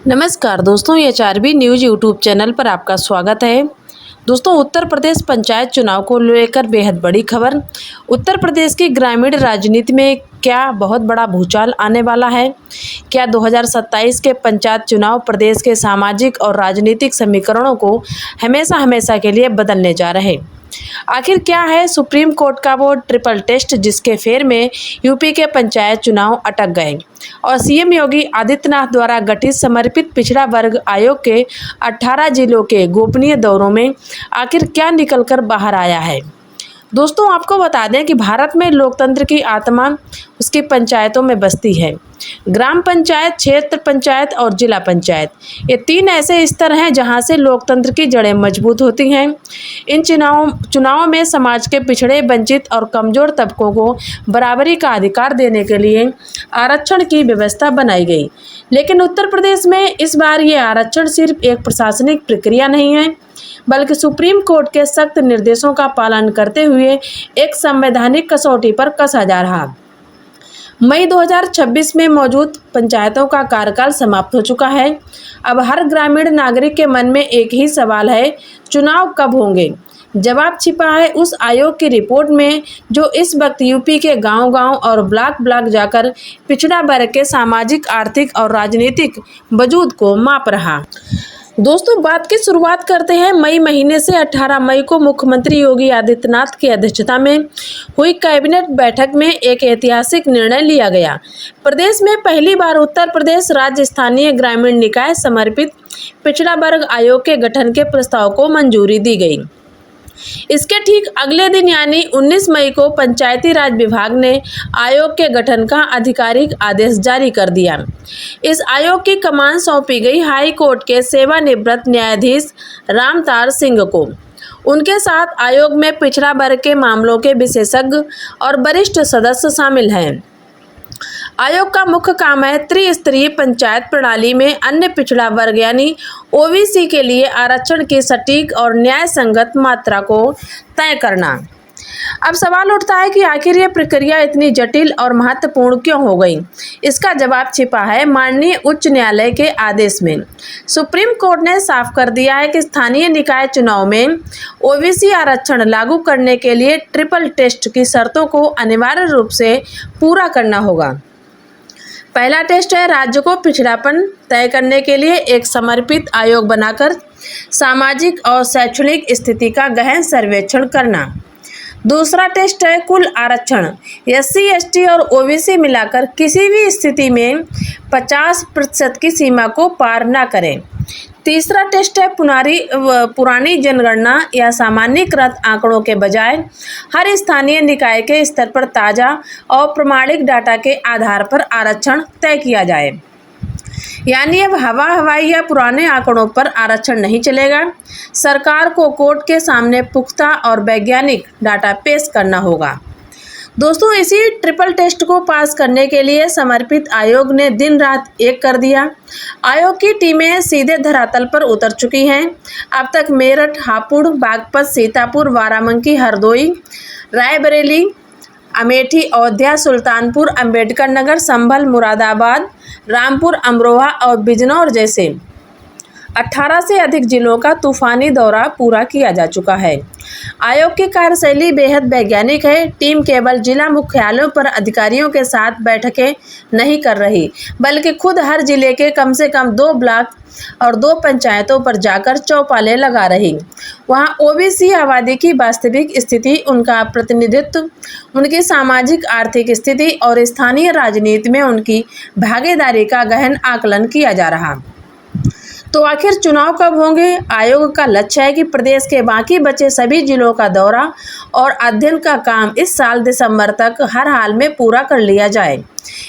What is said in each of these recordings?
नमस्कार दोस्तों, एचआरबी news YouTube channel पर आपका स्वागत है। दोस्तों, उत्तर प्रदेश पंचायत चुनाव को लेकर बेहद बड़ी खबर। उत्तर प्रदेश की ग्रामीण राजनीति में क्या बहुत बड़ा भूचाल आने वाला है? क्या 2027 के पंचायत चुनाव प्रदेश के सामाजिक और राजनीतिक समीकरणों को हमेशा के लिए बदलने जा रहे हैं? आखिर क्या है सुप्रीम कोर्ट का वो ट्रिपल टेस्ट जिसके फेर में यूपी के पंचायत चुनाव अटक गए और सीएम योगी आदित्यनाथ द्वारा गठित समर्पित पिछड़ा वर्ग आयोग के 18 जिलों के गोपनीय दौरों में आखिर क्या निकलकर बाहर आया है? दोस्तों, आपको बता दें कि भारत में लोकतंत्र की आत्मा उसकी पंचायतों में बसती है। ग्राम पंचायत, क्षेत्र पंचायत और जिला पंचायत, ये तीन ऐसे स्तर हैं जहां से लोकतंत्र की जड़ें मजबूत होती हैं। इन चुनावों में समाज के पिछड़े, वंचित और कमजोर तबकों को बराबरी का अधिकार देने के लिए आरक्षण की व्यवस्था बनाई गई। लेकिन उत्तर प्रदेश में इस बार ये आरक्षण सिर्फ एक प्रशासनिक प्रक्रिया नहीं है, बल्कि सुप्रीम कोर्ट के सख्त निर्देशों का पालन करते हुए एक संवैधानिक कसौटी पर कसा जा रहा। मई 2026 में मौजूद पंचायतों का कार्यकाल समाप्त हो चुका है। अब हर ग्रामीण नागरिक के मन में एक ही सवाल है, चुनाव कब होंगे? जवाब छिपा है उस आयोग की रिपोर्ट में जो इस वक्त यूपी के गांव-गांव और ब्लॉक जाकर पिछड़ा वर्ग के सामाजिक, आर्थिक और राजनीतिक वजूद को माप रहा। दोस्तों, बात की शुरुआत करते हैं मई महीने से। 18 मई को मुख्यमंत्री योगी आदित्यनाथ की अध्यक्षता में हुई कैबिनेट बैठक में एक ऐतिहासिक निर्णय लिया गया। प्रदेश में पहली बार उत्तर प्रदेश राज्य स्थानीय ग्रामीण निकाय समर्पित पिछड़ा वर्ग आयोग के गठन के प्रस्ताव को मंजूरी दी गई। इसके ठीक अगले दिन यानी 19 मई को पंचायती राज विभाग ने आयोग के गठन का आधिकारिक आदेश जारी कर दिया। इस आयोग की कमान सौंपी गई हाई कोर्ट के सेवानिवृत्त न्यायाधीश रामतार सिंह को। उनके साथ आयोग में पिछड़ा वर्ग के मामलों के विशेषज्ञ और वरिष्ठ सदस्य शामिल हैं। आयोग का मुख्य काम है त्रिस्तरीय पंचायत प्रणाली में अन्य पिछड़ा वर्ग यानी ओबीसी के लिए आरक्षण की सटीक और न्याय संगत मात्रा को तय करना। अब सवाल उठता है कि आखिर ये प्रक्रिया इतनी जटिल और महत्वपूर्ण क्यों हो गई? इसका जवाब छिपा है माननीय उच्च न्यायालय के आदेश में। सुप्रीम कोर्ट ने साफ कर दिया है कि स्थानीय निकाय चुनाव में ओबीसी आरक्षण लागू करने के लिए ट्रिपल टेस्ट की शर्तों को अनिवार्य रूप से पूरा करना होगा। पहला टेस्ट है राज्य को पिछड़ापन तय करने के लिए एक समर्पित आयोग बनाकर सामाजिक और शैक्षणिक स्थिति का गहन सर्वेक्षण करना। दूसरा टेस्ट है कुल आरक्षण एससी, एसटी और ओबीसी मिलाकर किसी भी स्थिति में 50% की सीमा को पार न करें। तीसरा टेस्ट है पुरानी जनगणना या सामान्यकृत आंकड़ों के बजाय हर स्थानीय निकाय के स्तर पर ताज़ा और प्रमाणिक डाटा के आधार पर आरक्षण तय किया जाए। यानी अब हवाई या पुराने आंकड़ों पर आरक्षण नहीं चलेगा। सरकार को कोर्ट के सामने पुख्ता और वैज्ञानिक डाटा पेश करना होगा। दोस्तों, इसी ट्रिपल टेस्ट को पास करने के लिए समर्पित आयोग ने दिन रात एक कर दिया। आयोग की टीमें सीधे धरातल पर उतर चुकी हैं। अब तक मेरठ, हापुड़, बागपत, सीतापुर, बाराबंकी, हरदोई, रायबरेली, अमेठी, अयोध्या, सुल्तानपुर, अंबेडकर नगर, संभल, मुरादाबाद, रामपुर, अमरोहा और बिजनौर जैसे 18 से अधिक जिलों का तूफानी दौरा पूरा किया जा चुका है। आयोग की कार्यशैली बेहद वैज्ञानिक है। टीम केवल जिला मुख्यालयों पर अधिकारियों के साथ बैठकें नहीं कर रही, बल्कि खुद हर जिले के कम से कम 2 ब्लॉक और 2 पंचायतों पर जाकर चौपालें लगा रही। वहां ओबीसी आबादी की वास्तविक स्थिति, उनका प्रतिनिधित्व, उनकी सामाजिक आर्थिक स्थिति और स्थानीय राजनीति में उनकी भागीदारी का गहन आकलन किया जा रहा। तो आखिर चुनाव कब होंगे? आयोग का लक्ष्य है कि प्रदेश के बाकी बचे सभी जिलों का दौरा और अध्ययन का काम इस साल दिसंबर तक हर हाल में पूरा कर लिया जाए।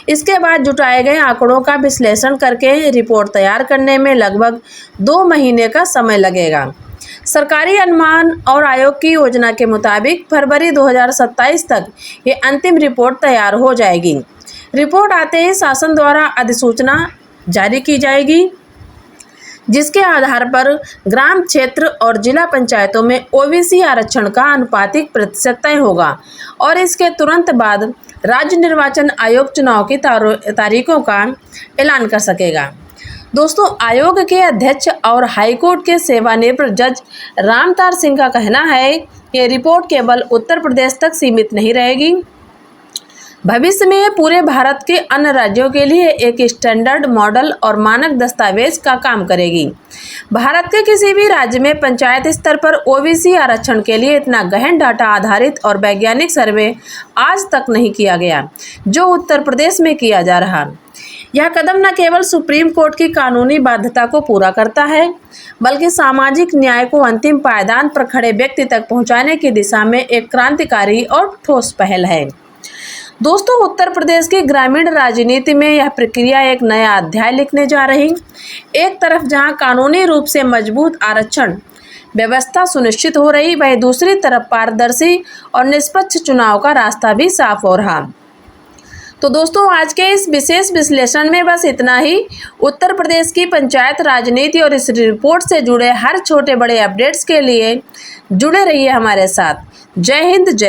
इसके बाद जुटाए गए आंकड़ों का विश्लेषण करके रिपोर्ट तैयार करने में लगभग 2 महीने का समय लगेगा। सरकारी अनुमान और आयोग की योजना के मुताबिक फरवरी 2027 तक ये अंतिम रिपोर्ट तैयार हो जाएगी। रिपोर्ट आते ही शासन द्वारा अधिसूचना जारी की जाएगी, जिसके आधार पर ग्राम, क्षेत्र और जिला पंचायतों में ओबीसी आरक्षण का अनुपातिक प्रतिशत तय होगा और इसके तुरंत बाद राज्य निर्वाचन आयोग चुनाव की तारीखों का ऐलान कर सकेगा। दोस्तों, आयोग के अध्यक्ष और हाईकोर्ट के सेवानिवृत्त जज रामतार सिंह का कहना है कि रिपोर्ट केवल उत्तर प्रदेश तक सीमित नहीं रहेगी। भविष्य में ये पूरे भारत के अन्य राज्यों के लिए एक स्टैंडर्ड मॉडल और मानक दस्तावेज का काम करेगी। भारत के किसी भी राज्य में पंचायत स्तर पर ओबीसी आरक्षण के लिए इतना गहन डाटा आधारित और वैज्ञानिक सर्वे आज तक नहीं किया गया जो उत्तर प्रदेश में किया जा रहा। यह कदम न केवल सुप्रीम कोर्ट की कानूनी बाध्यता को पूरा करता है, बल्कि सामाजिक न्याय को अंतिम पायदान पर खड़े व्यक्ति तक पहुंचाने की दिशा में एक क्रांतिकारी और ठोस पहल है। दोस्तों, उत्तर प्रदेश की ग्रामीण राजनीति में यह प्रक्रिया एक नया अध्याय लिखने जा रही। एक तरफ जहां कानूनी रूप से मजबूत आरक्षण व्यवस्था सुनिश्चित हो रही, वहीं दूसरी तरफ पारदर्शी और निष्पक्ष चुनाव का रास्ता भी साफ हो रहा। तो दोस्तों, आज के इस विशेष विश्लेषण में बस इतना ही। उत्तर प्रदेश की पंचायत राजनीति और इस रिपोर्ट से जुड़े हर छोटे बड़े अपडेट्स के लिए जुड़े रहिए हमारे साथ। जय हिंद, जय